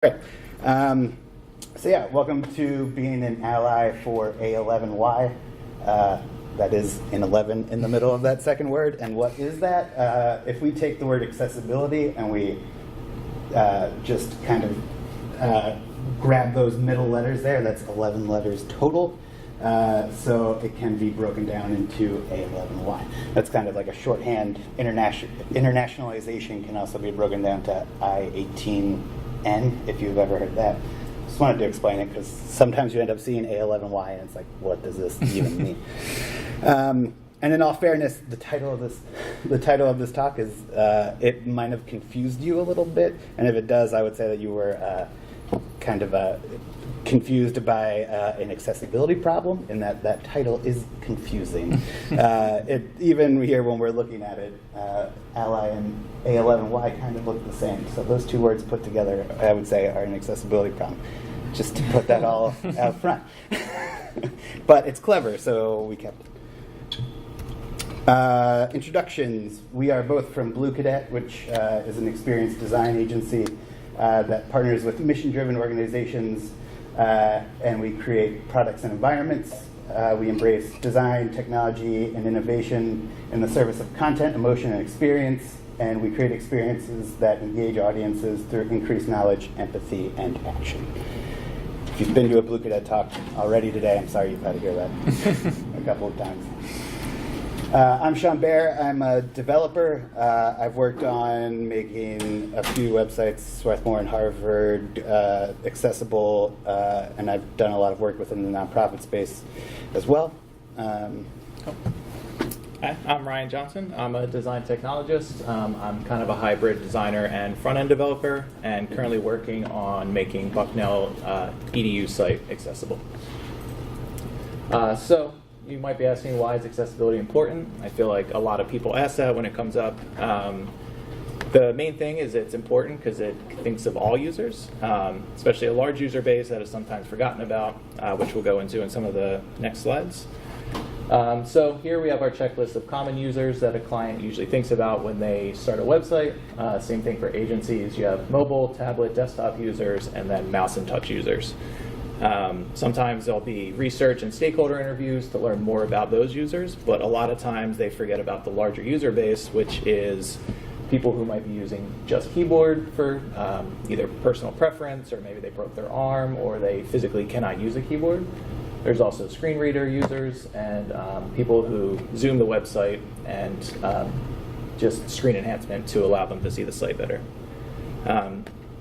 Great. So yeah, welcome to being an ally for A11y. That is an 11 in the middle of that second word. And what is that? If we take the word accessibility and we just kind of grab those middle letters there, that's 11 letters total. So it can be broken down into A11y. That's kind of like a shorthand. Internationalization can also be broken down to I18N, if you've ever heard that. Just wanted to explain it because sometimes you end up seeing A11y and it's like, what does this even mean? And in all fairness, the title of this talk is it might have confused you a little bit, and if it does, I would say that you were kind of confused by an accessibility problem, and that title is confusing. Even here when we're looking at it, Ally and A11y kind of look the same. So those two words put together, I would say, are an accessibility problem. Just to put that all out front. But it's clever, so we kept it. Introductions. We are both from Bluecadet, which is an experience design agency that partners with mission-driven organizations, and we create products and environments. We embrace design, technology, and innovation in the service of content, emotion, and experience, and we create experiences that engage audiences through increased knowledge, empathy, and action. If you've been to a Bluecadet talk already today, I'm sorry you've had to hear that a couple of times. I'm Shaun Baer. I'm a developer. I've worked on making a few websites, Swarthmore and Harvard, accessible, and I've done a lot of work within the nonprofit space as well. Hi, I'm ryjohnson. I'm a design technologist. I'm kind of a hybrid designer and front-end developer, and currently working on making Bucknell EDU site accessible. So you might be asking, why is accessibility important? I feel like a lot of people ask that when it comes up. The main thing is it's important because it thinks of all users, especially a large user base that is sometimes forgotten about, which we'll go into in some of the next slides. So here we have our checklist of common users that a client usually thinks about when they start a website. Same thing for agencies. You have mobile, tablet, desktop users, and then mouse and touch users. Sometimes there'll be research and stakeholder interviews to learn more about those users, but a lot of times they forget about the larger user base, which is people who might be using just keyboard for either personal preference, or maybe they broke their arm, or they physically cannot use a keyboard. There's also screen reader users and people who zoom the website and just screen enhancement to allow them to see the site better.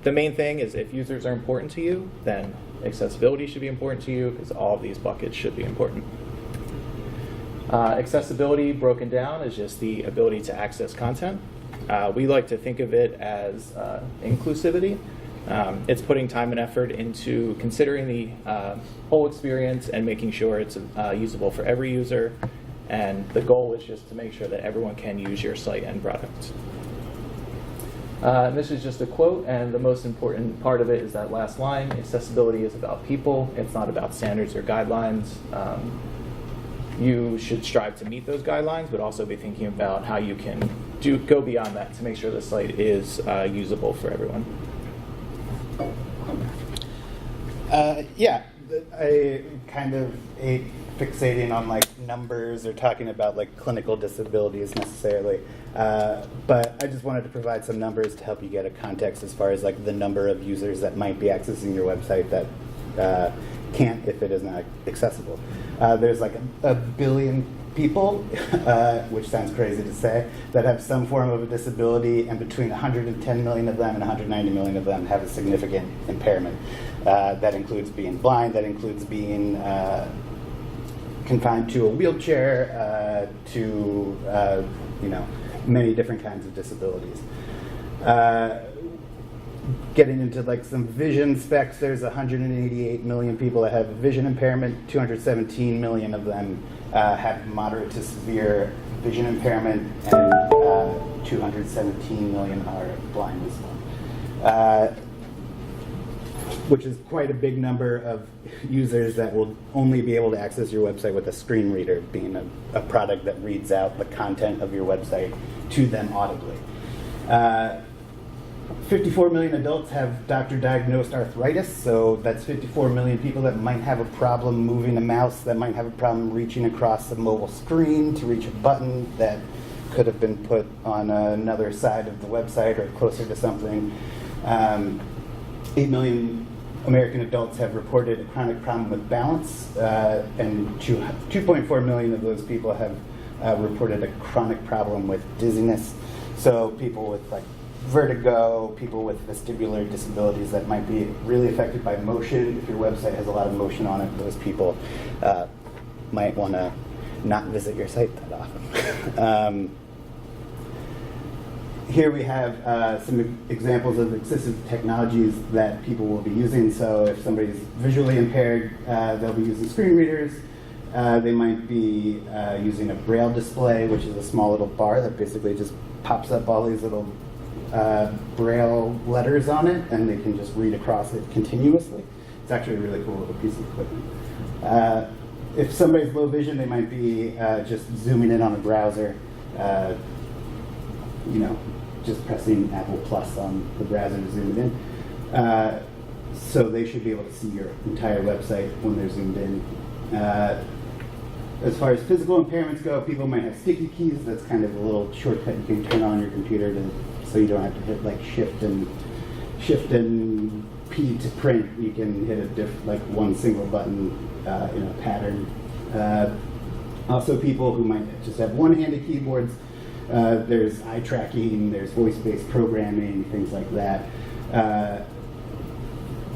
The main thing is, if users are important to you, then accessibility should be important to you, because all of these buckets should be important. Accessibility broken down is just the ability to access content. We like to think of it as inclusivity. It's putting time and effort into considering the whole experience and making sure it's usable for every user. And the goal is just to make sure that everyone can use your site and product. This is just a quote, and the most important part of it is that last line: accessibility is about people, it's not about standards or guidelines. You should strive to meet those guidelines, but also be thinking about how you can go beyond that to make sure the site is usable for everyone. Yeah, I kind of hate fixating on like numbers or talking about like clinical disabilities necessarily, but I just wanted to provide some numbers to help you get a context as far as like the number of users that might be accessing your website that can't if it is not accessible. There's like a billion people, which sounds crazy to say, that have some form of a disability, and between 110 million of them and 190 million of them have a significant impairment. That includes being blind, that includes being confined to a wheelchair, to many different kinds of disabilities. Getting into like some vision specs, there's 188 million people that have vision impairment. 217 million of them have moderate to severe vision impairment, and 217 million are blind as well. Which is quite a big number of users that will only be able to access your website with a screen reader, being a product that reads out the content of your website to them audibly. 54 million adults have doctor-diagnosed arthritis, so that's 54 million people that might have a problem moving a mouse, that might have a problem reaching across a mobile screen to reach a button that could have been put on another side of the website or closer to something. 8 million American adults have reported a chronic problem with balance, and 2.4 million of those people have reported a chronic problem with dizziness. So people with like vertigo, people with vestibular disabilities that might be really affected by motion. If your website has a lot of motion on it, those people might want to not visit your site that often. Here we have some examples of accessive technologies that people will be using. So if somebody's visually impaired, they'll be using screen readers. They might be using a braille display, which is a small little bar that basically just pops up all these little braille letters on it, and they can just read across it continuously. It's actually a really cool little piece of equipment. If somebody's low vision, they might be just zooming in on a browser, just pressing Apple Plus on the browser to zoom it in. So they should be able to see your entire website when they're zoomed in. As far as physical impairments go, people might have sticky keys. That's kind of a little shortcut you can turn on your computer so you don't have to hit like Shift and P to print. You can hit one single button in a pattern. Also, people who might just have one-handed keyboards. There's eye tracking, there's voice-based programming, things like that.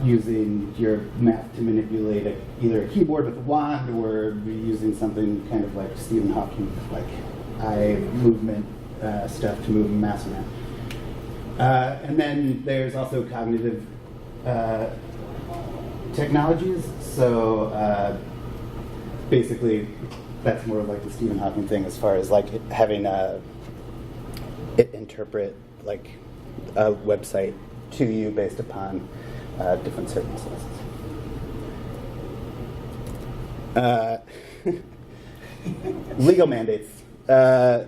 Using your mouth to manipulate either a keyboard with a wand or using something kind of like Stephen Hawking, like eye movement stuff to move a mouse around. And then there's also cognitive technologies. So basically, that's more like the Stephen Hawking thing as far as like having it interpret like a website to you based upon different circumstances. Legal mandates. I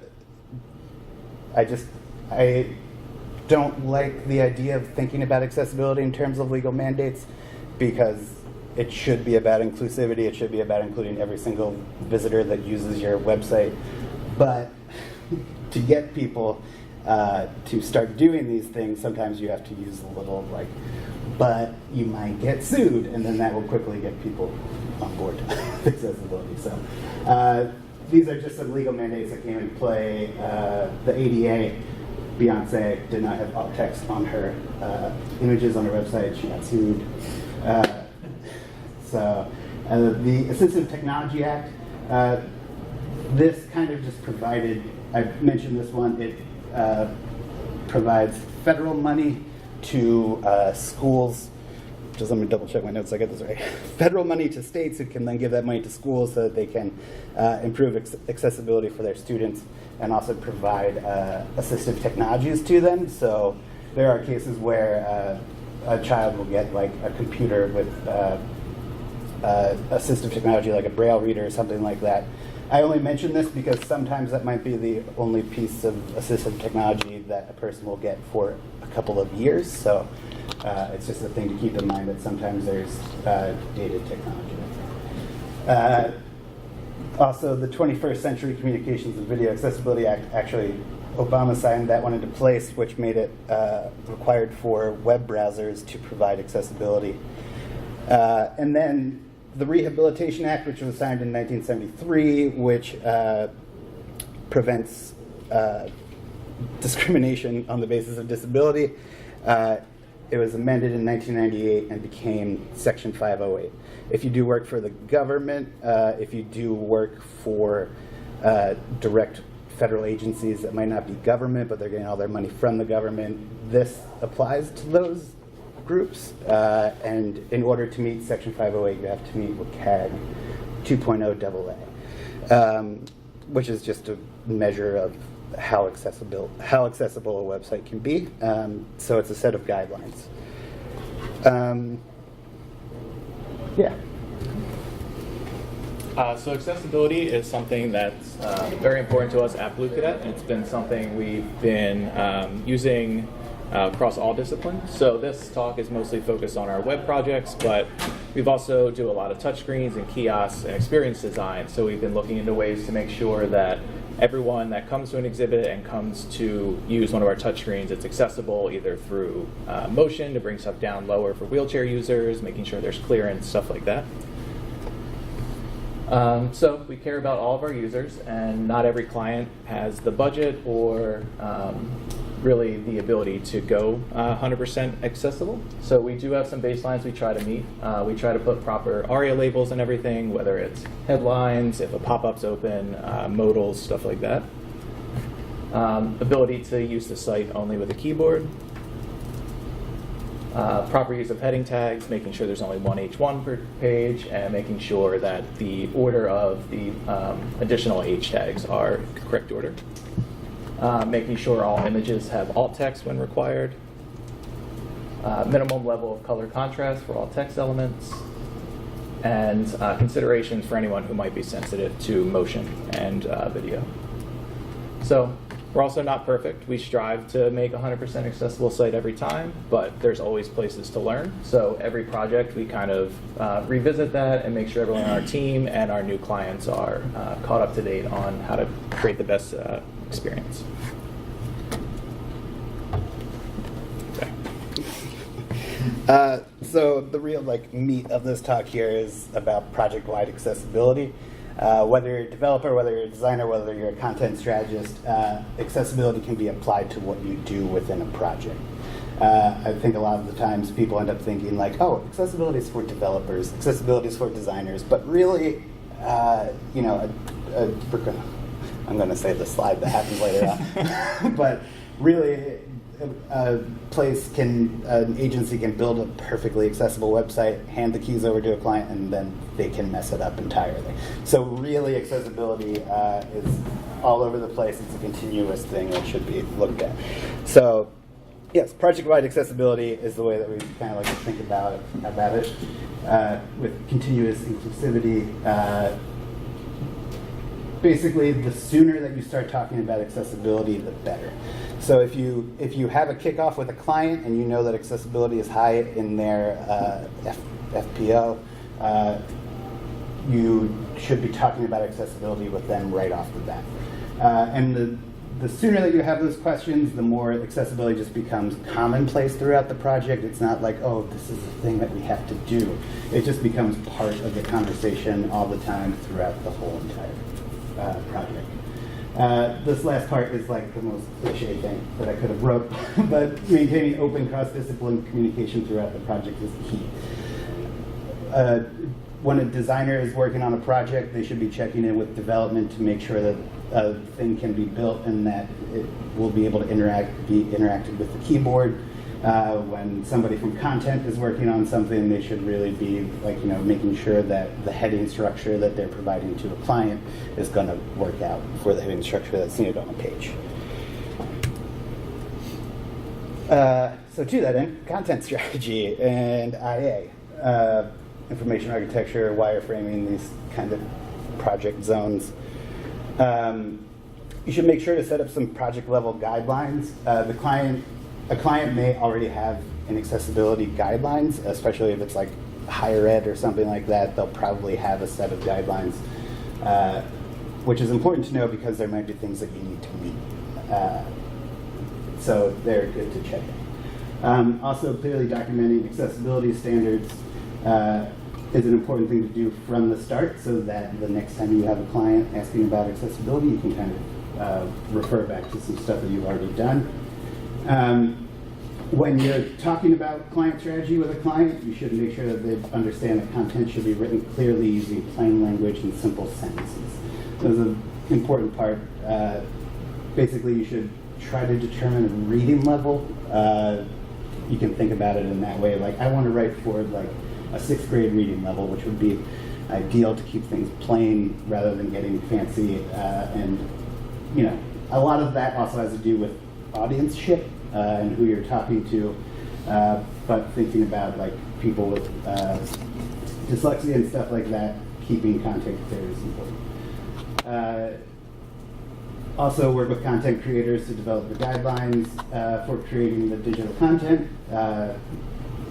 don't like the idea of thinking about accessibility in terms of legal mandates, because it should be about inclusivity. It should be about including every single visitor that uses your website. But to get people to start doing these things, sometimes you have to use a little but you might get sued, and then that will quickly get people on board with accessibility. So these are just some legal mandates that came into play. The ADA, Beyonce did not have alt text on her images on her website. She got sued. The Assistive Technology Act, this kind of just provided, I mentioned this one, it provides federal money to schools. Just let me double check my notes so I get this right. Federal money to states who can then give that money to schools so that they can improve accessibility for their students and also provide assistive technologies to them. So there are cases where a child will get like a computer with assistive technology like a braille reader or something like that. I only mention this because sometimes that might be the only piece of assistive technology that a person will get for a couple of years. So it's just a thing to keep in mind that sometimes there's dated technology. Also, the 21st Century Communications and Video Accessibility Act, actually, Obama signed that one into place, which made it required for web browsers to provide accessibility. And then the Rehabilitation Act, which was signed in 1973, which prevents discrimination on the basis of disability. It was amended in 1998 and became Section 508. If you do work for the government, if you do work for direct federal agencies that might not be government, but they're getting all their money from the government, this applies to those groups. And in order to meet Section 508, you have to meet WCAG 2.0 AA, which is just a measure of how accessible a website can be. So it's a set of guidelines. Yeah. So accessibility is something that's very important to us at Bluecadet. It's been something we've been using across all disciplines. So this talk is mostly focused on our web projects, but we've also do a lot of touchscreens and kiosks and experience design. So we've been looking into ways to make sure that everyone that comes to an exhibit and comes to use one of our touchscreens, it's accessible either through motion to bring stuff down lower for wheelchair users, making sure there's clearance, stuff like that. So we care about all of our users, and not every client has the budget or really the ability to go 100% accessible. So we do have some baselines we try to meet. We try to put proper Aria labels and everything, whether it's headlines, if a pop-up's open, modals, stuff like that. Ability to use the site only with a keyboard. Proper use of heading tags, making sure there's only one H1 per page, and making sure that the order of the additional H tags are correct order. Making sure all images have alt text when required. Minimum level of color contrast for all text elements. And considerations for anyone who might be sensitive to motion and video. So we're also not perfect. We strive to make a 100% accessible site every time, but there's always places to learn. So every project we kind of revisit that and make sure everyone on our team and our new clients are caught up to date on how to create the best experience. Okay. So the real meat of this talk here is about project-wide accessibility. Whether you're a developer, whether you're a designer, whether you're a content strategist, accessibility can be applied to what you do within a project. I think a lot of the times people end up thinking oh, accessibility is for developers, accessibility is for designers, but really, I'm going to say the slide that happens later on, but really, an agency can build a perfectly accessible website, hand the keys over to a client, and then they can mess it up entirely. So really, accessibility is all over the place. It's a continuous thing that should be looked at. So yes, project-wide accessibility is the way that we kind of like to think about it. With continuous inclusivity, basically, the sooner that you start talking about accessibility, the better. So if you have a kickoff with a client and you know that accessibility is high in their FPO, you should be talking about accessibility with them right off the bat. And the sooner that you have those questions, the more accessibility just becomes commonplace throughout the project. It's not like, oh, this is a thing that we have to do. It just becomes part of the conversation all the time throughout the whole entire project. This last part is the most cliche thing that I could have wrote, but maintaining open cross-discipline communication throughout the project is key. When a designer is working on a project, they should be checking in with development to make sure that a thing can be built and that it will be able to be interacted with the keyboard. When somebody from content is working on something, they should really be making sure that the heading structure that they're providing to a client is going to work out for the heading structure that's needed on a page. So to that end, content strategy and IA, information architecture, wireframing, these kind of project zones. You should make sure to set up some project level guidelines. A client may already have an accessibility guidelines, especially if it's higher ed or something like that. They'll probably have a set of guidelines, which is important to know because there might be things that you need to meet. So they're good to check in. Also, clearly documenting accessibility standards is an important thing to do from the start so that the next time you have a client asking about accessibility, you can kind of refer back to some stuff that you've already done. When you're talking about client strategy with a client, you should make sure that they understand that content should be written clearly using plain language and simple sentences. This is an important part. Basically, you should try to determine a reading level. You can think about it in that way. I want to write for a 6th grade reading level, which would be ideal to keep things plain rather than getting fancy. And a lot of that also has to do with audienceship and who you're talking to, but thinking about people with dyslexia and stuff like that, keeping content clear is important. Also work with content creators to develop the guidelines for creating the digital content,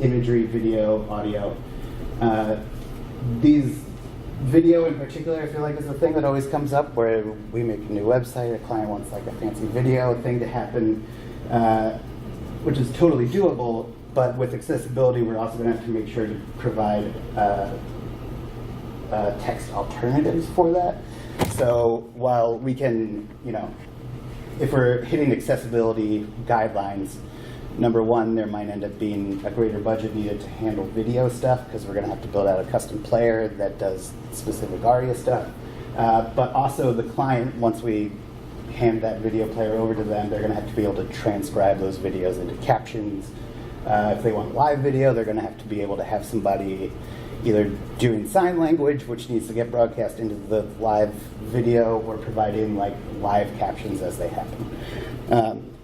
imagery, video, audio. These video in particular, I feel like, is the thing that always comes up where we make a new website, a client wants like a fancy video thing to happen, which is totally doable, but with accessibility, we're also going to have to make sure to provide text alternatives for that. So while we can, if we're hitting accessibility guidelines, number one, there might end up being a greater budget needed to handle video stuff because we're going to have to build out a custom player that does specific Aria stuff. But also the client, once we hand that video player over to them, they're going to have to be able to transcribe those videos into captions. If they want live video, they're going to have to be able to have somebody either doing sign language, which needs to get broadcast into the live video, or providing like live captions as they happen.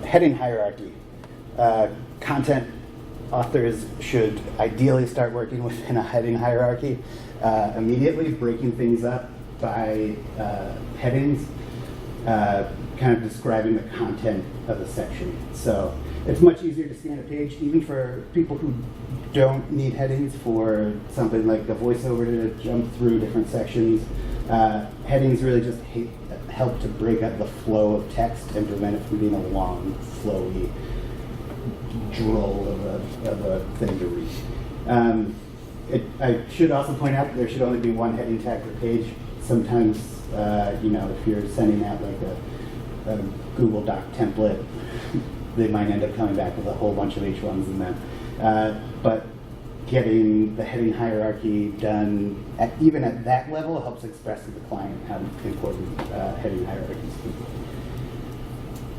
Heading hierarchy. Content authors should ideally start working within a heading hierarchy immediately, breaking things up by headings, kind of describing the content of the section. So it's much easier to scan a page, even for people who don't need headings, for something like a voiceover to jump through different sections. Headings really just help to break up the flow of text and prevent it from being a long, flowy droll of a thing to read. I should also point out that there should only be one heading tag per page. Sometimes, if you're sending out like a Google Doc template, they might end up coming back with a whole bunch of H1s in them. But getting the heading hierarchy done, even at that level, helps express to the client how important heading hierarchies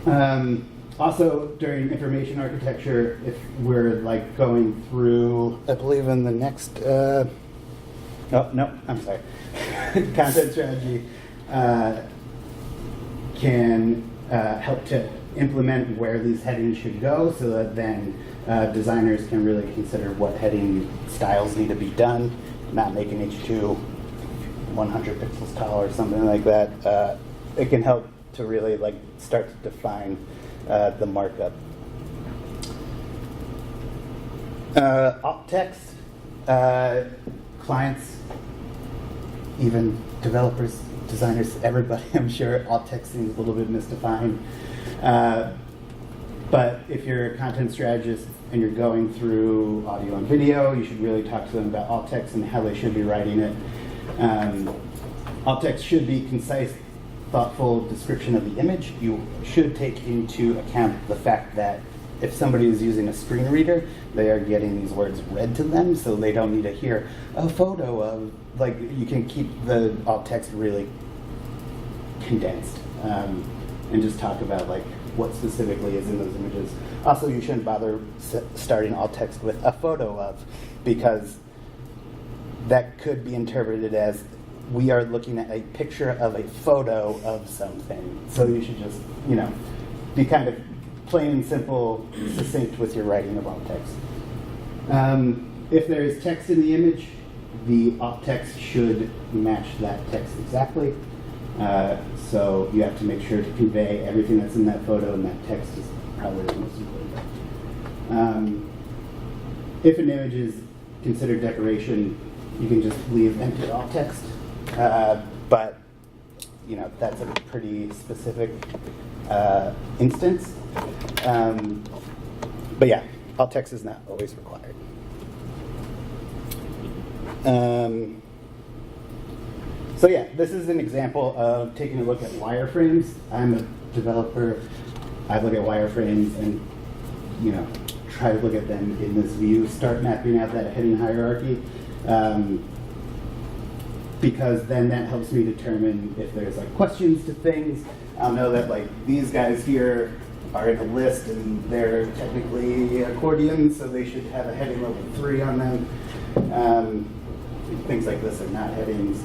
can be. Also, during information architecture, if we're like going through, I believe in the next, content strategy can help to implement where these headings should go, so that then designers can really consider what heading styles need to be done, not make an H2 100 pixels tall or something like that. It can help to really like start to define the markup. Alt text, clients, even developers, designers, everybody, I'm sure alt text seems a little bit misdefined. But if you're a content strategist and you're going through audio and video, you should really talk to them about alt text and how they should be writing it. Alt text should be concise, thoughtful description of the image. You should take into account the fact that if somebody is using a screen reader, they are getting these words read to them, so they don't need to hear a photo of, like, you can keep the alt text really condensed and just talk about like what specifically is in those images. Also, you shouldn't bother starting alt text with a photo of, because that could be interpreted as we are looking at a picture of a photo of something. So you should just, be kind of plain and simple, succinct with your writing of alt text. If there is text in the image, the alt text should match that text exactly. So you have to make sure to convey everything that's in that photo, and that text is probably the most important. If an image is considered decoration, you can just leave empty alt text. But that's a pretty specific instance. But yeah, alt text is not always required. So yeah, this is an example of taking a look at wireframes. I'm a developer. I look at wireframes and try to look at them in this view, start mapping out that heading hierarchy, because then that helps me determine if there's like questions to things. I'll know that like these guys here are in a list and they're technically accordions, so they should have a heading level 3 on them. Things like this are not headings,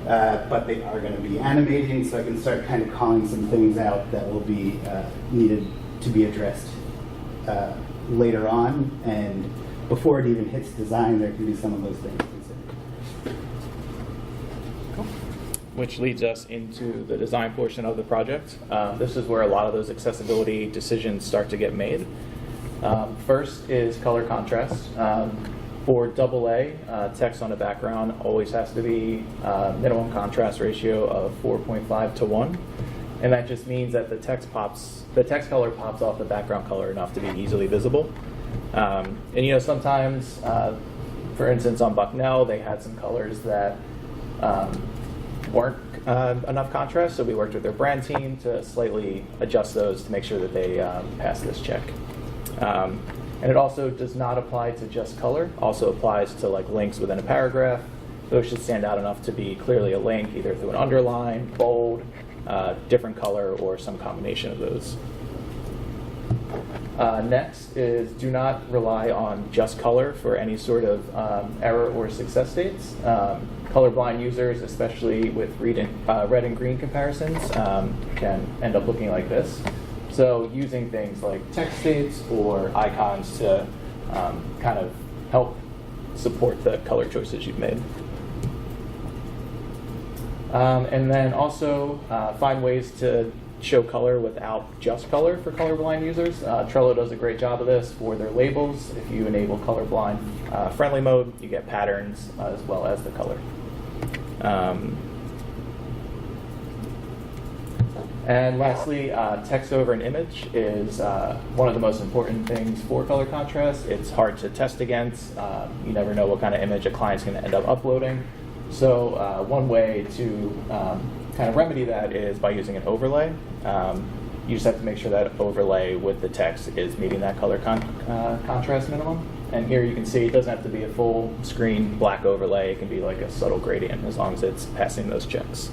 but they are going to be animating, so I can start kind of calling some things out that will be needed to be addressed later on, and before it even hits design, there can be some of those things considered. Cool. which leads us into the design portion of the project. This is where a lot of those accessibility decisions start to get made. First is color contrast. For AA, text on a background always has to be minimum contrast ratio of 4.5 to 1. And that just means that the text color pops off the background color enough to be easily visible. And sometimes, for instance, on Bucknell, they had some colors that weren't enough contrast, so we worked with their brand team to slightly adjust those to make sure that they pass this check. And it also does not apply to just color, also applies to like links within a paragraph. Those should stand out enough to be clearly a link, either through an underline, bold, different color, or some combination of those. Next is do not rely on just color for any sort of error or success states. Colorblind users, especially with red and green comparisons, can end up looking like this. So using things like text states or icons to kind of help support the color choices you've made. And then also find ways to show color without just color for colorblind users. Trello does a great job of this for their labels. If you enable colorblind friendly mode, you get patterns as well as the color. And lastly, text over an image is one of the most important things for color contrast. It's hard to test against. You never know what kind of image a client's going to end up uploading. So one way to kind of remedy that is by using an overlay. You just have to make sure that overlay with the text is meeting that color contrast minimum. And here you can see it doesn't have to be a full screen black overlay. It can be like a subtle gradient as long as it's passing those checks.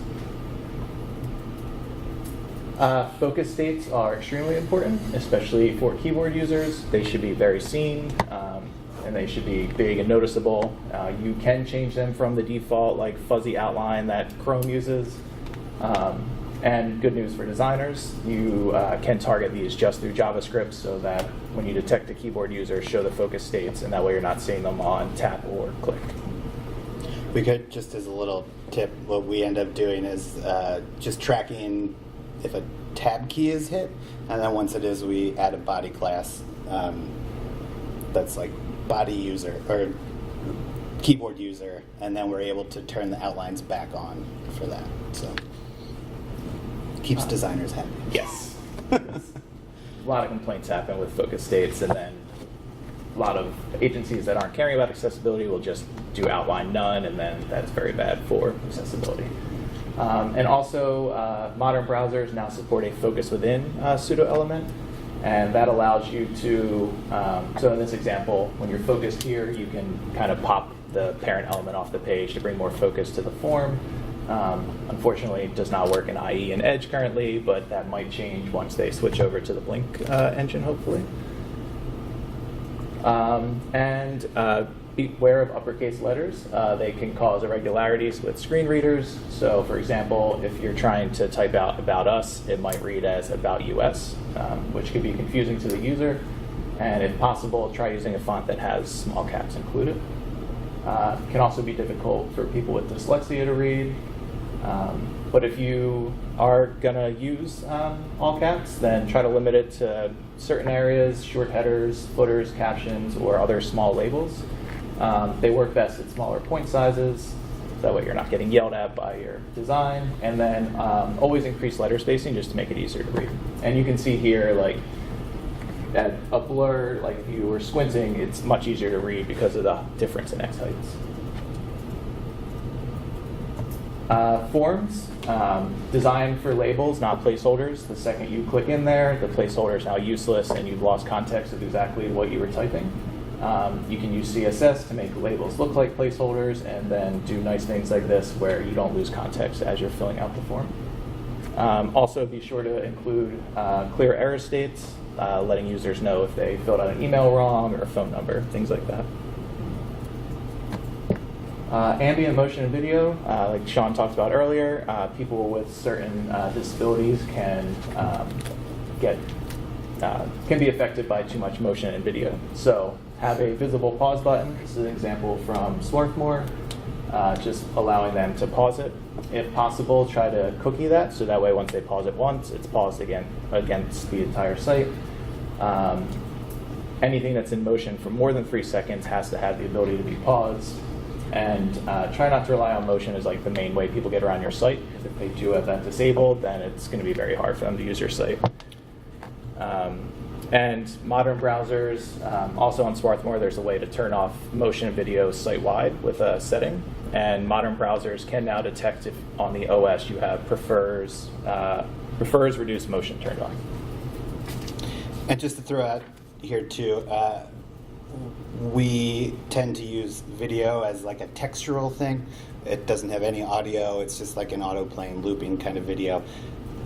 Focus states are extremely important, especially for keyboard users. They should be very seen, and they should be big and noticeable. You can change them from the default like fuzzy outline that Chrome uses. And good news for designers, you can target these just through JavaScript so that when you detect a keyboard user, show the focus states, and that way you're not seeing them on tap or click. We could, just as a little tip, what we end up doing is just tracking if a tab key is hit, and then once it is, we add a body class that's like body user or keyboard user, and then we're able to turn the outlines back on for that. So keeps designers happy. Yes. A lot of complaints happen with focus states, and then a lot of agencies that aren't caring about accessibility will just do outline none, and then that's very bad for accessibility. And also, modern browsers now support a focus within pseudo element, and that allows you to, so in this example, when you're focused here, you can kind of pop the parent element off the page to bring more focus to the form. Unfortunately, it does not work in IE and Edge currently, but that might change once they switch over to the Blink engine, hopefully. Beware of uppercase letters. They can cause irregularities with screen readers. So for example, if you're trying to type out about us, it might read as about US, which could be confusing to the user. And if possible, try using a font that has small caps included. It can also be difficult for people with dyslexia to read. But if you are going to use all caps, then try to limit it to certain areas, short headers, footers, captions, or other small labels. They work best at smaller point sizes. That way you're not getting yelled at by your design. And then always increase letter spacing just to make it easier to read. And you can see here, like, at a blur, like if you were squinting, it's much easier to read because of the difference in X heights. Forms, designed for labels, not placeholders. The second you click in there, the placeholder is now useless and you've lost context of exactly what you were typing. You can use CSS to make labels look like placeholders and then do nice things like this where you don't lose context as you're filling out the form. Also be sure to include clear error states, letting users know if they filled out an email wrong or a phone number, things like that. Ambient motion and video, like Shaun talked about earlier, people with certain disabilities can be affected by too much motion and video. So have a visible pause button. This is an example from Swarthmore. just allowing them to pause it. If possible, try to cookie that, so that way once they pause it once, it's paused again against the entire site. Anything that's in motion for more than 3 seconds has to have the ability to be paused. And try not to rely on motion as like the main way people get around your site, because if they do have that disabled, then it's going to be very hard for them to use your site. And modern browsers, also on Swarthmore, there's a way to turn off motion video site-wide with a setting. And modern browsers can now detect if on the OS you have prefers reduce motion turned on. And just to throw out here too, we tend to use video as like a textural thing. It doesn't have any audio. It's just like an auto-playing, looping kind of video.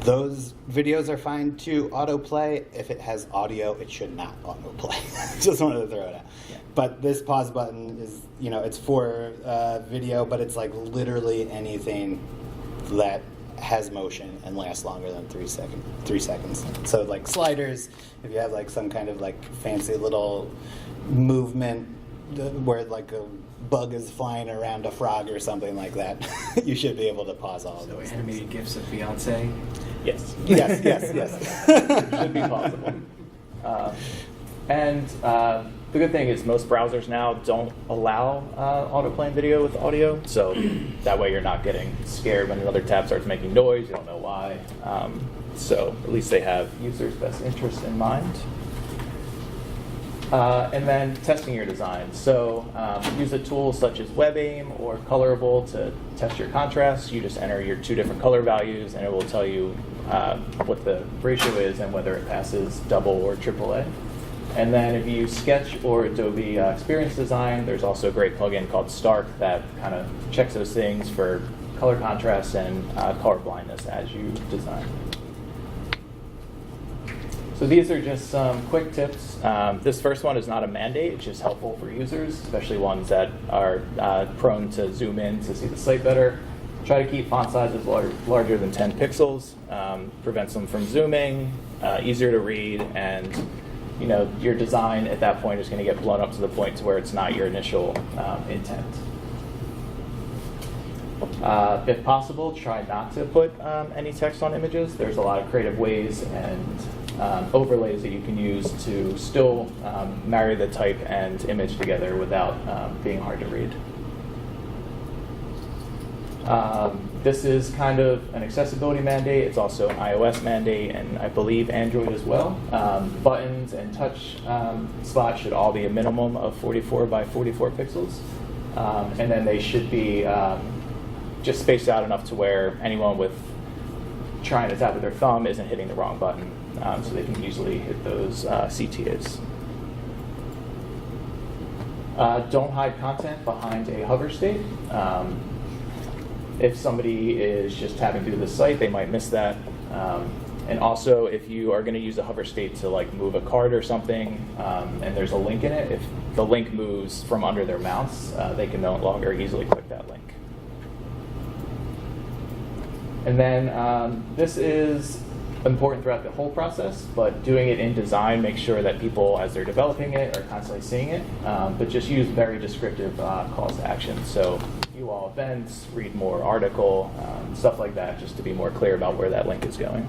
Those videos are fine to autoplay. If it has audio, it should not autoplay. Just wanted to throw it out. Yeah. But this pause button is, it's for video, but it's like literally anything that has motion and lasts longer than 3 seconds. So like sliders, if you have like some kind of like fancy little movement where like a bug is flying around a frog or something like that, you should be able to pause all of those. So animated GIFs of Beyonce? Yes. Yes. It should be possible. And the good thing is most browsers now don't allow autoplaying video with audio, so that way you're not getting scared when another tab starts making noise. You don't know why. So at least they have users' best interest in mind. And then testing your design. So use a tool such as WebAIM or Colorable to test your contrast. You just enter your 2 different color values, and it will tell you what the ratio is and whether it passes double or AAA. And then if you use Sketch or Adobe Experience Design, there's also a great plugin called Stark that kind of checks those things for color contrast and color blindness as you design. So these are just some quick tips. This first one is not a mandate. It's just helpful for users, especially ones that are prone to zoom in to see the site better. Try to keep font sizes larger than 10 pixels. Prevents them from zooming, easier to read, and your design at that point is going to get blown up to the point to where it's not your initial intent. If possible, try not to put any text on images. There's a lot of creative ways and overlays that you can use to still marry the type and image together without being hard to read. This is kind of an accessibility mandate. It's also an iOS mandate, and I believe Android as well. Buttons and touch spots should all be a minimum of 44 by 44 pixels. And then they should be just spaced out enough to where anyone with trying to tap with their thumb isn't hitting the wrong button, so they can easily hit those CTAs. Don't hide content behind a hover state. If somebody is just tapping through the site, they might miss that. And also, if you are going to use a hover state to like move a card or something, and there's a link in it, if the link moves from under their mouse, they can no longer easily click that link. And then this is important throughout the whole process, but doing it in design, make sure that people, as they're developing it, are constantly seeing it. But just use very descriptive calls to action. So view all events, read more article, stuff like that, just to be more clear about where that link is going.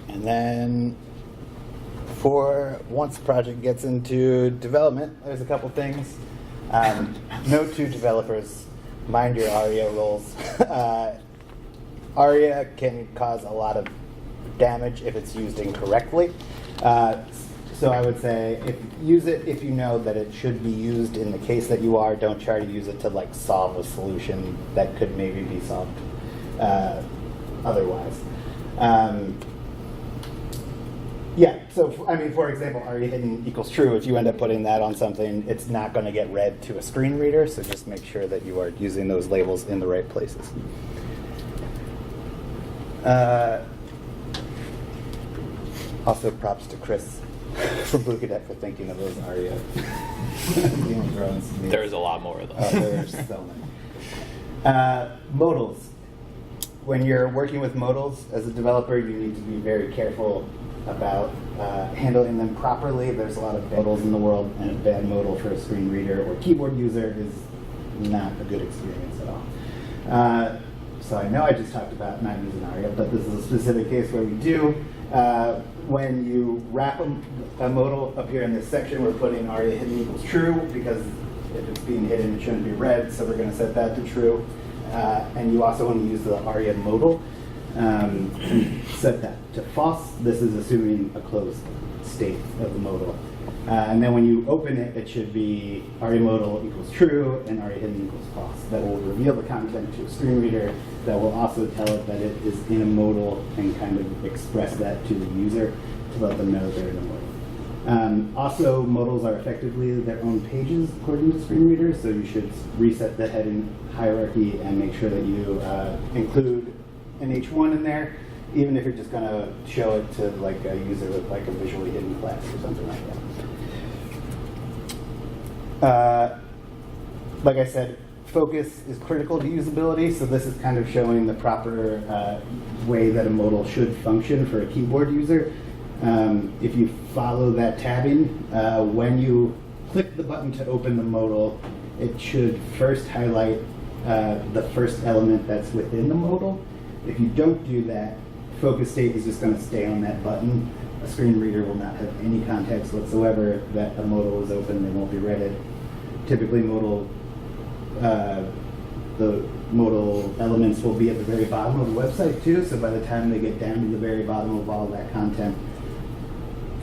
And then for once the project gets into development, there's a couple things. Note to developers, mind your Aria roles. Aria can cause a lot of damage if it's used incorrectly. So I would say use it if you know that it should be used in the case that you are. Don't try to use it to like solve a solution that could maybe be solved otherwise. Yeah, so I mean, for example, Aria hidden equals true. If you end up putting that on something, it's not going to get read to a screen reader, so just make sure that you are using those labels in the right places. Also, props to Chris from Bluecadet for thinking of those Aria. There's a lot more of them. Oh, there's so many. Modals. When you're working with modals as a developer, you need to be very careful about handling them properly. There's a lot of modals in the world, and a bad modal for a screen reader or keyboard user is not a good experience at all. So I know I just talked about not using Aria, but this is a specific case where we do. When you wrap a modal up here in this section, we're putting Aria hidden equals true, because if it's being hidden, it shouldn't be read, so we're going to set that to true. And you also want to use the Aria modal. Set that to false. This is assuming a closed state of the modal. And then when you open it, it should be Aria modal equals true and Aria hidden equals false. That will reveal the content to a screen reader. That will also tell it that it is in a modal and kind of express that to the user to let them know they're in a modal. Also, modals are effectively their own pages according to screen readers, so you should reset the heading hierarchy and make sure that you include an H1 in there, even if you're just going to show it to like a user with like a visually hidden class or something like that. Like I said, focus is critical to usability, so this is kind of showing the proper way that a modal should function for a keyboard user. If you follow that tabbing, when you click the button to open the modal, it should first highlight the first element that's within the modal. If you don't do that, focus state is just going to stay on that button. A screen reader will not have any context whatsoever that a modal is open. They won't be read it. Typically, the modal elements will be at the very bottom of the website too, so by the time they get down to the very bottom of all that content,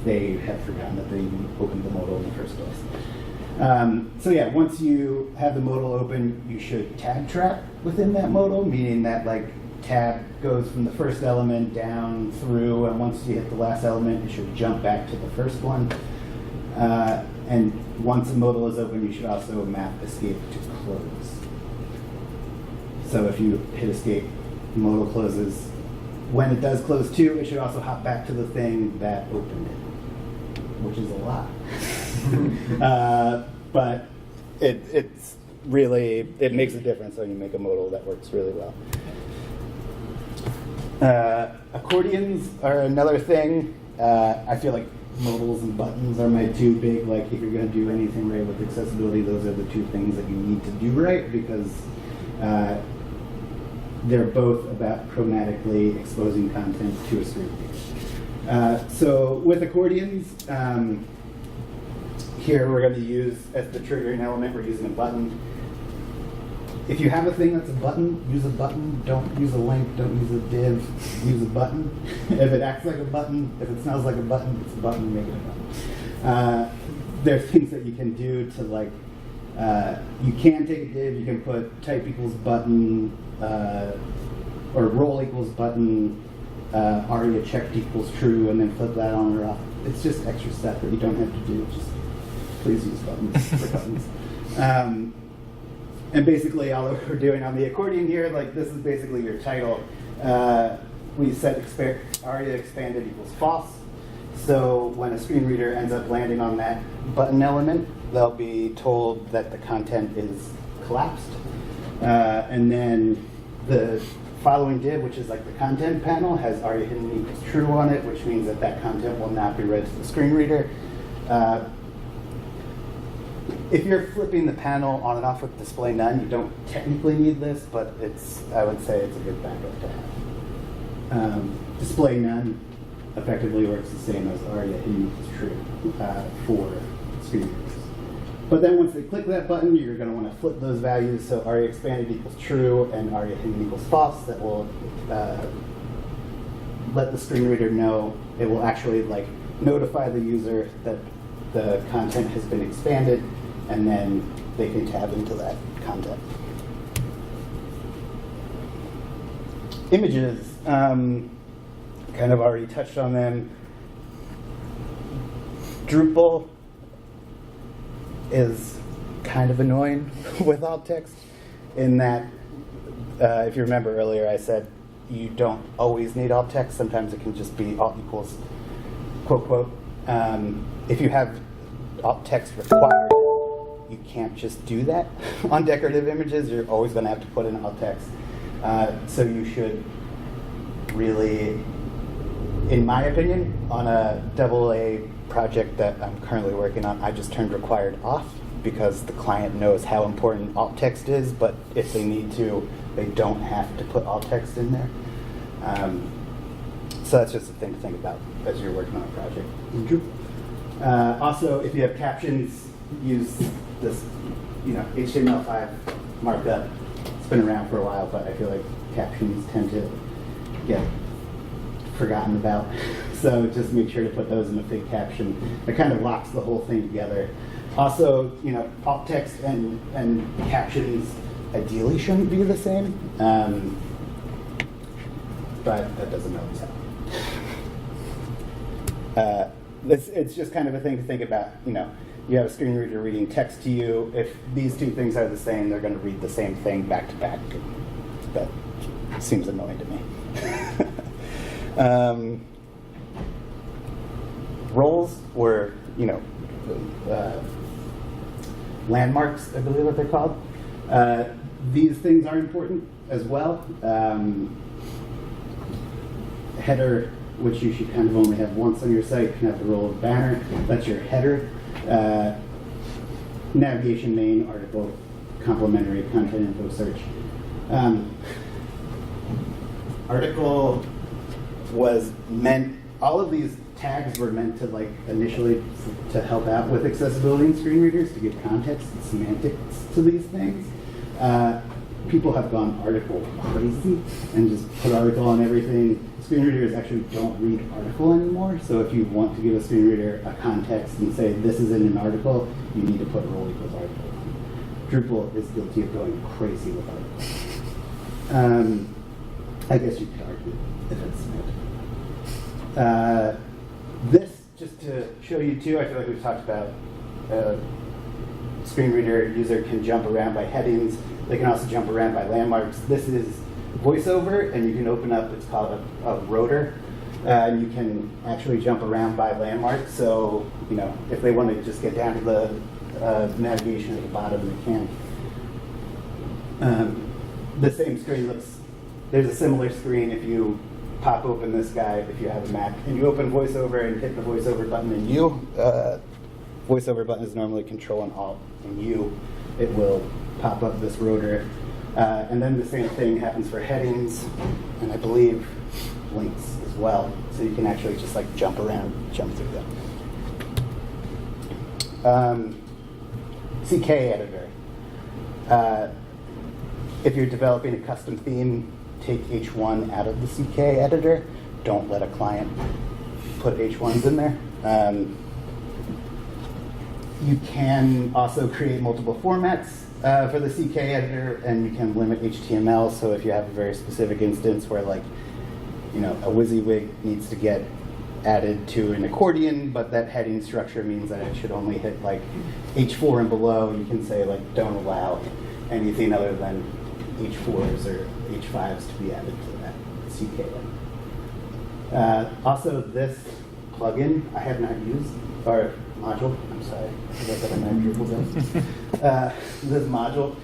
they have forgotten that they even opened the modal in the first place. So yeah, once you have the modal open, you should tab trap within that modal, meaning that like tab goes from the first element down through, and once you hit the last element, it should jump back to the first one. And once a modal is open, you should also map escape to close. So if you hit escape, the modal closes. When it does close too, it should also hop back to the thing that opened it, which is a lot. But it's really, it makes a difference when you make a modal that works really well. Accordions are another thing. I feel like modals and buttons are my two big, like if you're going to do anything right with accessibility, those are the two things that you need to do right, because they're both about chromatically exposing content to a screen reader. So with accordions, here we're going to use, as the triggering element, we're using a button. If you have a thing that's a button, use a button. Don't use a link, don't use a div, use a button. If it acts like a button, if it smells like a button, it's a button, make it a button. There's things that you can do to like, you can take a div, you can put type equals button, or role equals button, Aria checked equals true, and then flip that on or off. It's just extra stuff that you don't have to do. Just please use buttons for buttons. And basically all that we're doing on the accordion here, like this is basically your title. We set Aria expanded equals false. So when a screen reader ends up landing on that button element, they'll be told that the content is collapsed. And then the following div, which is like the content panel, has Aria hidden equals true on it, which means that that content will not be read to the screen reader. If you're flipping the panel on and off with display none, you don't technically need this, but I would say it's a good backup to have. Display none effectively works the same as Aria hidden equals true for screen readers. But then once they click that button, you're going to want to flip those values. So Aria expanded equals true and Aria hidden equals false. That will let the screen reader know. It will actually like notify the user that the content has been expanded, and then they can tab into that content. Images, kind of already touched on them. Drupal is kind of annoying with alt text in that, if you remember earlier, I said you don't always need alt text. Sometimes it can just be alt equals quote quote. If you have alt text required, you can't just do that on decorative images. You're always going to have to put in alt text. So you should really in my opinion, on a AA project that I'm currently working on, I just turned required off because the client knows how important alt text is, but if they need to, they don't have to put alt text in there. So that's just a thing to think about as you're working on a project. Also, if you have captions, use this, HTML5 markup. It's been around for a while, but I feel like captions tend to get forgotten about. So just make sure to put those in a big caption. It kind of locks the whole thing together. Also, alt text and captions ideally shouldn't be the same, but that doesn't always happen. It's just kind of a thing to think about. You have a screen reader reading text to you. If these two things are the same, they're going to read the same thing back to back. That seems annoying to me. Roles were, landmarks, I believe what they're called. These things are important as well. Header, which you should kind of only have once on your site, can have the role of banner. That's your header. Navigation main, article, complementary, content info search. Article was meant, all of these tags were meant to initially to help out with accessibility in screen readers, to give context and semantics to these things. People have gone article crazy and just put article on everything. Screen readers actually don't read article anymore, so if you want to give a screen reader a context and say this is in an article, you need to put role equals article on. Drupal is guilty of going crazy with articles. I guess you could argue if it's semantic. This, just to show you too, I feel like we've talked about screen reader user can jump around by headings. They can also jump around by landmarks. This is VoiceOver, and you can open up, it's called a rotor, and you can actually jump around by landmarks. So, if they want to just get down to the navigation at the bottom, they can. The same screen there's a similar screen if you pop open this guy, if you have a Mac, and you open VoiceOver and hit the VoiceOver button and VoiceOver button is normally Control and Alt, and it will pop up this rotor. And then the same thing happens for headings, and I believe links as well. So you can actually just jump around, jump through them. CKEditor. If you're developing a custom theme, take H1 out of the CKEditor. Don't let a client put H1s in there. You can also create multiple formats for the CKEditor, and you can limit HTML. So if you have a very specific instance where a WYSIWYG needs to get added to an accordion, but that heading structure means that it should only hit H4 and below, you can say don't allow anything other than H4s or H5s to be added to that CKEditor. Also, this plugin I have not used, or module, I'm sorry, I forgot that I'm at Drupal. This module,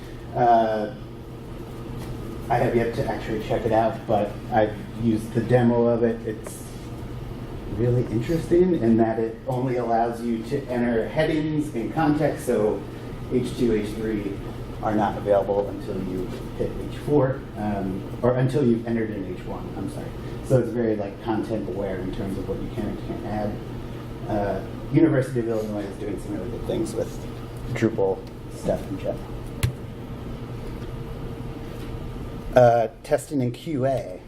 I have yet to actually check it out, but I've used the demo of it. It's really interesting in that it only allows you to enter headings in context, so H2, H3 are not available until you hit H4, or until you've entered in H1, I'm sorry. So it's very content aware in terms of what you can and can't add. University of Illinois is doing some really good things with Drupal stuff in general. Testing and QA.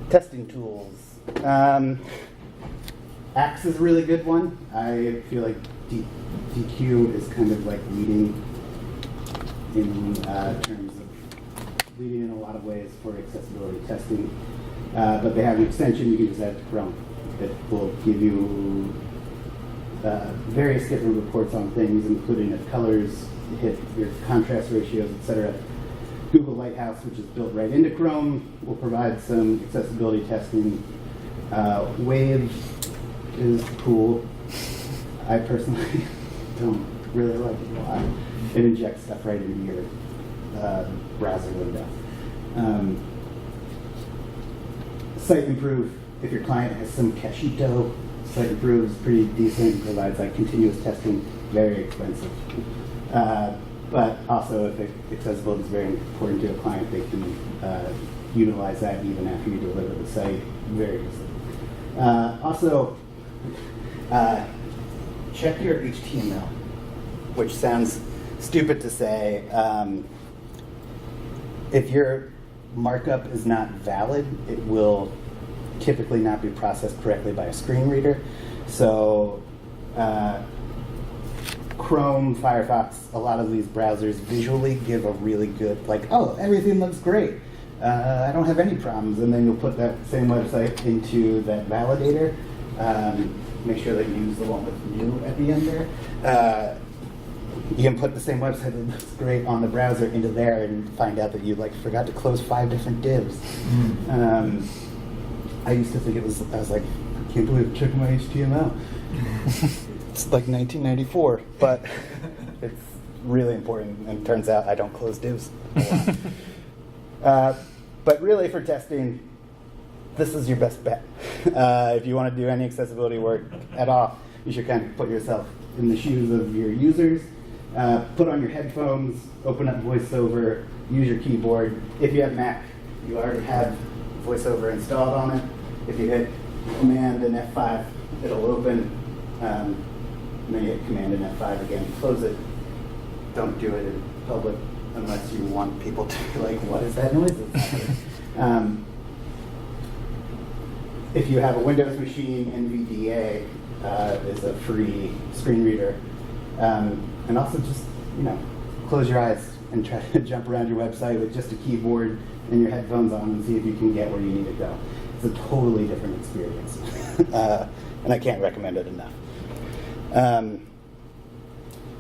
Testing tools. Axe is a really good one. I feel like DQ is kind of leading in terms of leading in a lot of ways for accessibility testing. But they have an extension, you can just add it to Chrome. It will give you various different reports on things, including if colors hit your contrast ratios, etc. Google Lighthouse, which is built right into Chrome, will provide some accessibility testing. Wave is cool. I personally don't really like it a lot. It injects stuff right into your browser window. Site Improve if your client has some cachito, site improves, pretty decent, provides like continuous testing, very expensive. But also, if accessibility is very important to a client, they can utilize that even after you deliver the site very easily. Also, check your HTML, which sounds stupid to say. If your markup is not valid, it will typically not be processed correctly by a screen reader. So Chrome, Firefox, a lot of these browsers visually give a really good, like, oh, everything looks great. I don't have any problems. And then you'll put that same website into that validator. Make sure that you use the one with new at the end there. You can put the same website that looks great on the browser into there and find out that you like forgot to close 5 different divs. I used to think I was like, I can't believe I'm checking my HTML. It's like 1994, but it's really important, and it turns out I don't close divs a lot. But really for testing, this is your best bet. If you want to do any accessibility work at all, you should kind of put yourself in the shoes of your users. Put on your headphones, open up VoiceOver, use your keyboard. If you have Mac, you already have VoiceOver installed on it. If you hit Command and F5, it'll open. And then you hit Command and F5 again, close it. Don't do it in public unless you want people to be like, what is that noise? If you have a Windows machine, NVDA is a free screen reader. And also just, close your eyes and try to jump around your website with just a keyboard and your headphones on and see if you can get where you need to go. It's a totally different experience. And I can't recommend it enough.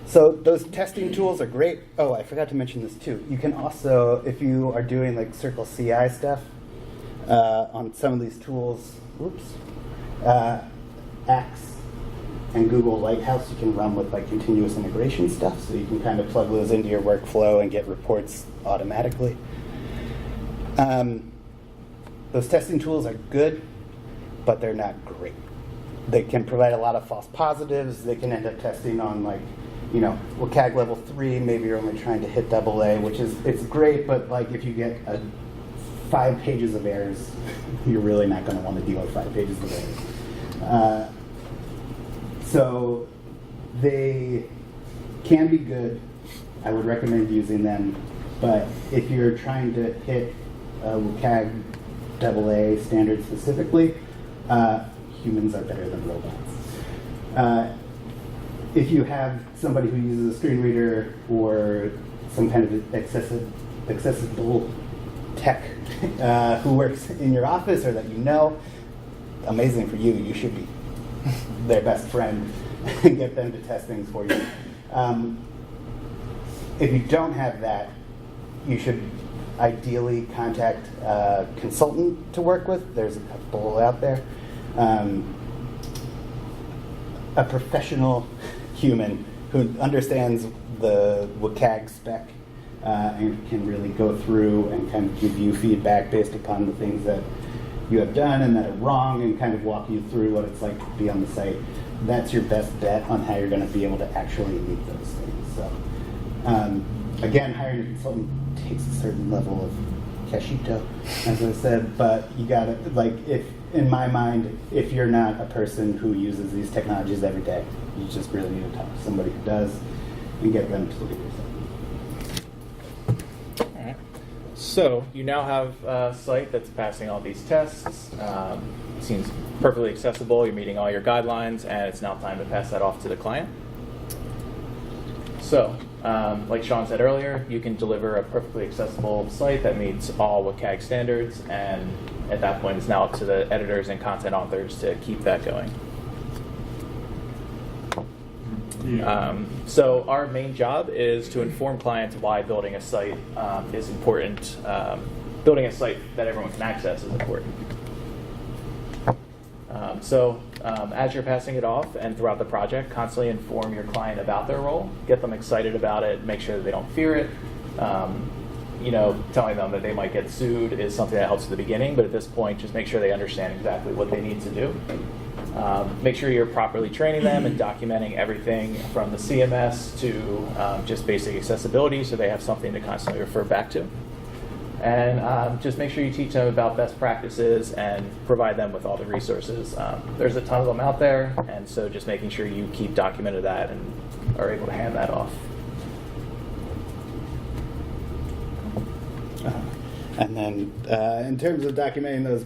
So those testing tools are great. Oh, I forgot to mention this too. You can also, if you are doing like Circle CI stuff on some of these tools, Axe and Google Lighthouse, you can run with like continuous integration stuff, so you can kind of plug those into your workflow and get reports automatically. Those testing tools are good, but they're not great. They can provide a lot of false positives. They can end up testing on like, WCAG level 3, maybe you're only trying to hit AA, which is, it's great, but like if you get 5 pages of errors, you're really not going to want to deal with 5 pages of errors. So they can be good. I would recommend using them. But if you're trying to hit WCAG AA standard specifically, humans are better than robots. If you have somebody who uses a screen reader or some kind of accessible tech who works in your office or that amazing for you. You should be their best friend and get them to test things for you. If you don't have that, you should ideally contact a consultant to work with. There's a couple out there. A professional human who understands the WCAG spec and can really go through and kind of give you feedback based upon the things that you have done and that are wrong, and kind of walk you through what it's like to be on the site. That's your best bet on how you're going to be able to actually meet those things. So again, hiring a consultant takes a certain level of cachito, as I said, but you got to, like, in my mind, if you're not a person who uses these technologies every day, you just really need to talk to somebody who does and get them to look at your site. All right. So you now have a site that's passing all these tests. Seems perfectly accessible. You're meeting all your guidelines, and it's now time to pass that off to the client. So, like Shaun said earlier, you can deliver a perfectly accessible site that meets all WCAG standards, and at that point, it's now up to the editors and content authors to keep that going. So our main job is to inform clients why building a site is important. Building a site that everyone can access is important. As you're passing it off and throughout the project, constantly inform your client about their role, get them excited about it, make sure that they don't fear it. telling them that they might get sued is something that helps at the beginning, but at this point, just make sure they understand exactly what they need to do. Make sure you're properly training them and documenting everything from the CMS to just basic accessibility so they have something to constantly refer back to. And just make sure you teach them about best practices and provide them with all the resources. There's a ton of them out there, and so just making sure you keep documented that and are able to hand that off. And then in terms of documenting those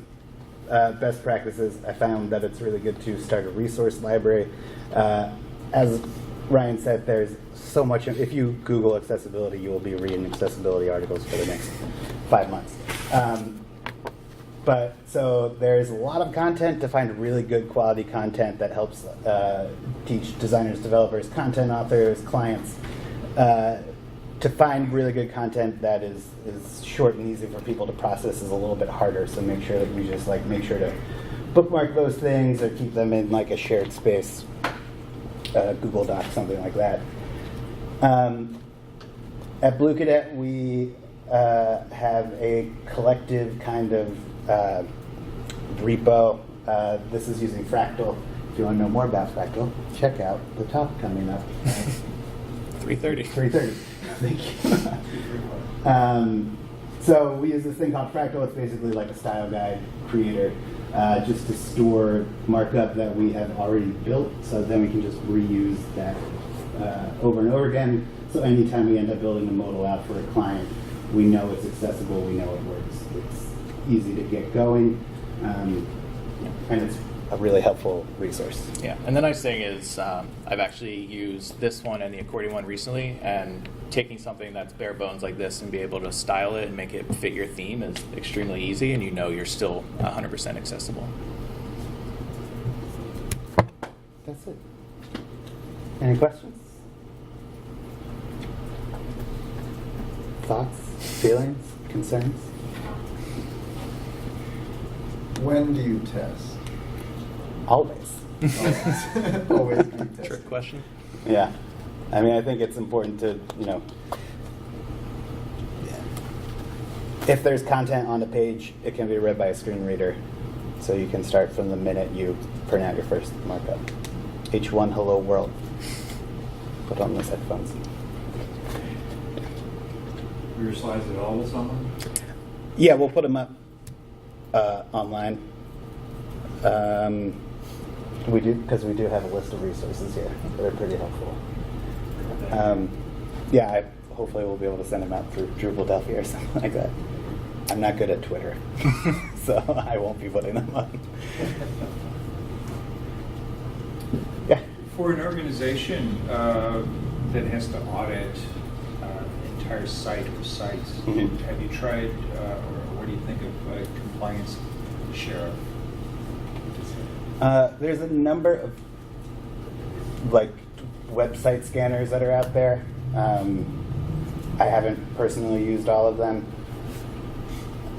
best practices, I found that it's really good to start a resource library. As Ryan said, there's so much. If you Google accessibility, you will be reading accessibility articles for the next 5 months. But so there's a lot of content. To find really good quality content that helps teach designers, developers, content authors, clients, to find really good content that is short and easy for people to process is a little bit harder. So make sure that you just make sure to bookmark those things or keep them in a shared space, Google Doc, something like that. At Bluecadet, we have a collective kind of repo. This is using Fractal. If you want to know more about Fractal, check out the talk coming up. 3:30. 3:30. Thank you. So we use this thing called Fractal. It's basically like a style guide creator, just to store markup that we have already built. So then we can just reuse that over and over again. So anytime we end up building a modal out for a client, we know it's accessible, we know it works. It's easy to get going, and it's a really helpful resource. Yeah, and the nice thing is I've actually used this one and the Accordion one recently, and taking something that's bare bones like this and be able to style it and make it fit your theme is extremely easy, and you're still 100% accessible. That's it. Any questions? Thoughts, feelings, concerns? When do you test? Always. Always do you test. Trick question. Yeah. I mean, I think it's important to, if there's content on a page, it can be read by a screen reader. So you can start from the minute you print out your first markup. H1 Hello World. Put on those headphones. Were your slides available somewhere? Yeah, we'll put them up online. We do, because we do have a list of resources here. They're pretty helpful. Hopefully we'll be able to send them out through Drupaldelphia or something like that. I'm not good at Twitter, so I won't be putting them on. Yeah. For an organization that has to audit an entire site or sites, Mhm. have you tried, or what do you think of compliance sheriff? There's a number of website scanners that are out there. I haven't personally used all of them.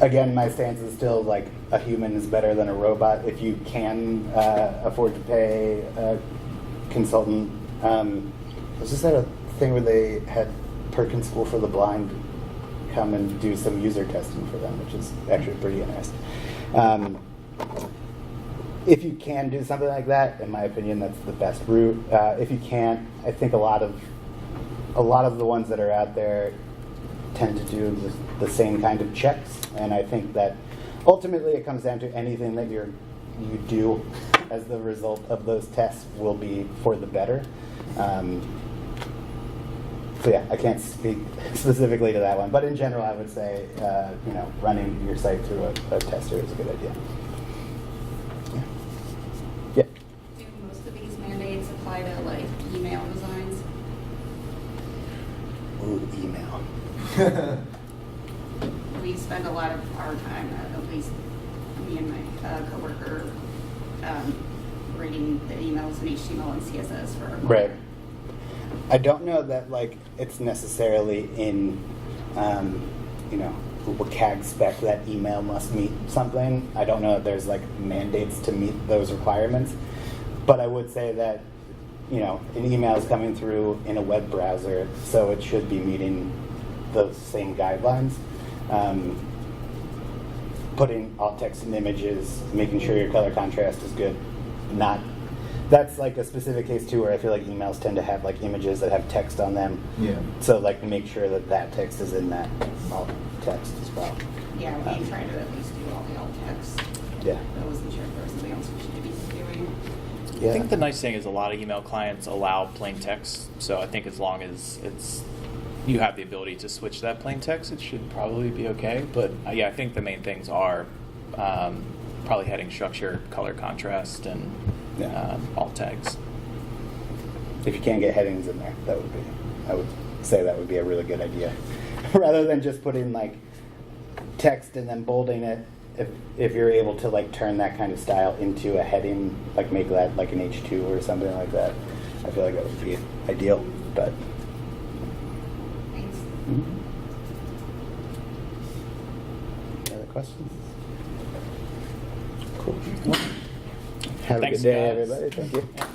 Again, my stance is still a human is better than a robot. If you can afford to pay a consultant, was just at a thing where they had Perkins School for the Blind come and do some user testing for them, which is actually pretty interesting. If you can do something like that, in my opinion, that's the best route. If you can't, I think a lot of the ones that are out there tend to do the same kind of checks, and I think that ultimately it comes down to anything that you do as the result of those tests will be for the better. So yeah, I can't speak specifically to that one, but in general, I would say running your site through a tester is a good idea. Yeah. Do most of these mandates apply to email designs? Ooh, email. We spend a lot of our time, at least me and my coworker, reading the emails in HTML and CSS for our client. Right. I don't know that it's necessarily in WCAG spec that email must meet something. I don't know if there's mandates to meet those requirements, but I would say that an email is coming through in a web browser, so it should be meeting those same guidelines. Putting alt text in images, making sure your color contrast is good. That's like a specific case too, where I feel like emails tend to have like images that have text on them. Yeah. So like make sure that that text is in that alt text as well. Yeah, we try to at least do all the alt text. Yeah. I wasn't sure if there was something else we should be doing. Yeah. I think the nice thing is a lot of email clients allow plain text, so I think as long as you have the ability to switch that plain text, it should probably be okay. But yeah, I think the main things are probably heading structure, color contrast, and alt tags. If you can't get headings in there, I would say that would be a really good idea. Rather than just putting like text and then bolding it, if you're able to like turn that kind of style into a heading, like make that like an H2 or something like that, I feel like that would be ideal. But Thanks. Any other questions? Cool. Have a Thanks, good day, guys. everybody. Thank you.